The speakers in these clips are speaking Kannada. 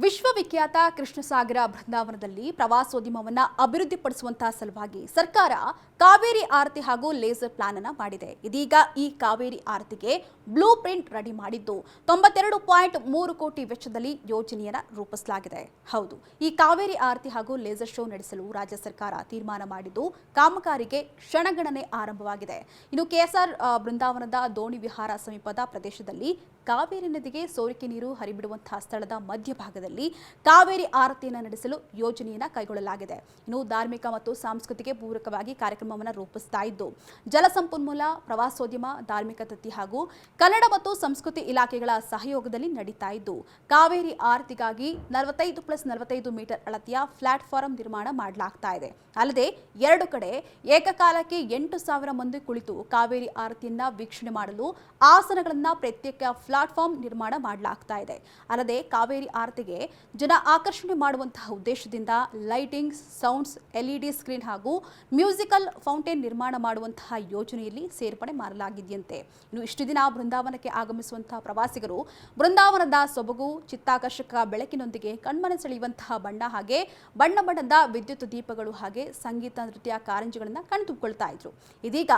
ವಿಶ್ವವಿಖ್ಯಾತ ಕೃಷ್ಣಸಾಗರ ಬೃಂದಾವನದಲ್ಲಿ ಪ್ರವಾಸೋದ್ಯಮವನ್ನು ಅಭಿವೃದ್ಧಿಪಡಿಸುವಂತಹ ಸಲುವಾಗಿ ಸರ್ಕಾರ ಕಾವೇರಿ ಆರತಿ ಹಾಗೂ ಲೇಸರ್ ಪ್ಲಾನ್ ಅನ್ನು ಮಾಡಿದೆ. ಇದೀಗ ಈ ಕಾವೇರಿ ಆರತಿಗೆ ಬ್ಲೂ ಪ್ರಿಂಟ್ ರೆಡಿ ಮಾಡಿದ್ದು 92.3 ಕೋಟಿ ವೆಚ್ಚದಲ್ಲಿ ಯೋಜನೆಯನ್ನು ರೂಪಿಸಲಾಗಿದೆ. ಹೌದು, ಈ ಕಾವೇರಿ ಆರತಿ ಹಾಗೂ ಲೇಸರ್ ಶೋ ನಡೆಸಲು ರಾಜ್ಯ ಸರ್ಕಾರ ತೀರ್ಮಾನ ಮಾಡಿದ್ದು ಕಾಮಗಾರಿಗೆ ಕ್ಷಣಗಣನೆ ಆರಂಭವಾಗಿದೆ. ಇನ್ನು ಕೆಎಸ್ಆರ್ ಬೃಂದಾವನದ ದೋಣಿ ವಿಹಾರ ಸಮೀಪದ ಪ್ರದೇಶದಲ್ಲಿ ಕಾವೇರಿ ನದಿಗೆ ಸೋರಿಕೆ ನೀರು ಹರಿಬಿಡುವಂತಹ ಸ್ಥಳದ ಮಧ್ಯಭಾಗದಲ್ಲಿ ಕಾವೇರಿ ಆರತಿಯನ್ನು ನಡೆಸಲು ಯೋಜನೆಯನ್ನು ಕೈಗೊಳ್ಳಲಾಗಿದೆ. ಇನ್ನು ಧಾರ್ಮಿಕ ಮತ್ತು ಸಾಂಸ್ಕೃತಿಕ ಪೂರಕವಾಗಿ ಕಾರ್ಯಕ್ರಮವನ್ನು ರೂಪಿಸ್ತಾ ಇದ್ದು ಜಲಸಂಪನ್ಮೂಲ, ಪ್ರವಾಸೋದ್ಯಮ, ಧಾರ್ಮಿಕ ದತ್ತಿ ಹಾಗೂ ಕನ್ನಡ ಮತ್ತು ಸಂಸ್ಕೃತಿ ಇಲಾಖೆಗಳ ಸಹಯೋಗದಲ್ಲಿ ನಡೀತಾ ಇದ್ದು ಕಾವೇರಿ ಆರತಿಗಾಗಿ 45+45 ಮೀಟರ್ ಅಳತೆಯ ಪ್ಲಾಟ್ಫಾರ್ಮ್ ನಿರ್ಮಾಣ ಮಾಡಲಾಗ್ತಾ ಇದೆ. ಅಲ್ಲದೆ ಎರಡು ಕಡೆ ಏಕಕಾಲಕ್ಕೆ 8,000 ಮಂದಿ ಕುಳಿತು ಕಾವೇರಿ ಆರತಿಯನ್ನ ವೀಕ್ಷಣೆ ಮಾಡಲು ಆಸನಗಳನ್ನು ಪ್ರತ್ಯೇಕ ಪ್ಲಾಟ್ಫಾರ್ಮ್ ನಿರ್ಮಾಣ ಮಾಡಲಾಗ್ತಾ ಇದೆ. ಅಲ್ಲದೆ ಕಾವೇರಿ ಆರತಿಗೆ ಜನ ಆಕರ್ಷಣೆ ಮಾಡುವಂತಹ ಉದ್ದೇಶದಿಂದ ಲೈಟಿಂಗ್ಸ್, ಸೌಂಡ್ಸ್, ಎಲ್ಇಡಿ ಸ್ಕ್ರೀನ್ ಹಾಗೂ ಮ್ಯೂಸಿಕಲ್ ಫೌಂಟೇನ್ ನಿರ್ಮಾಣ ಮಾಡುವಂತಹ ಯೋಜನೆಯಲ್ಲಿ ಸೇರ್ಪಡೆ ಮಾಡಲಾಗಿದೆಯಂತೆ. ಇನ್ನು ಇಷ್ಟು ದಿನ ಬೃಂದಾವನಕ್ಕೆ ಆಗಮಿಸುವಂತಹ ಪ್ರವಾಸಿಗರು ಬೃಂದಾವನದ ಸೊಬಗು, ಚಿತ್ತಾಕರ್ಷಕ ಬೆಳಕಿನೊಂದಿಗೆ ಕಣ್ಮನ ಸೆಳೆಯುವಂತಹ ಬಣ್ಣ ಹಾಗೆ ಬಣ್ಣ ಬಣ್ಣದ ವಿದ್ಯುತ್ ದೀಪಗಳು ಹಾಗೆ ಸಂಗೀತ, ನೃತ್ಯ, ಕಾರಂಜಿಗಳನ್ನು ಕಣ್ತುಂಬಿಕೊಳ್ತಾ ಇದ್ರು. ಇದೀಗ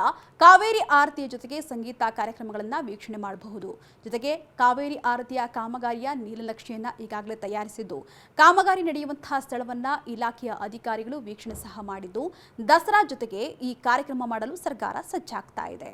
ಕಾವೇರಿ ಆರತಿಯ ಜೊತೆಗೆ ಸಂಗೀತ ಕಾರ್ಯಕ್ರಮಗಳನ್ನು ವೀಕ್ಷಣೆ ಮಾಡಬಹುದು. ಜೊತೆಗೆ ಕಾವೇರಿ ಆರತಿಯ ಕಾಮಗಾರಿಯ ನೀಲನಕ್ಷೆಯನ್ನ ಈಗಾಗಲೇ ತಯಾರಿಸಿದ್ದು ಕಾಮಗಾರಿ ನಡೆಯುವಂತಹ ಸ್ಥಳವನ್ನ ಇಲಾಖೆಯ ಅಧಿಕಾರಿಗಳು ವೀಕ್ಷಣೆ ಸಹ ಮಾಡಿದ್ದು ದಸರಾ ಜೊತೆಗೆ ಈ ಕಾರ್ಯಕ್ರಮ ಮಾಡಲು ಸರ್ಕಾರ ಸಜ್ಜಾಗ್ತಾ ಇದೆ.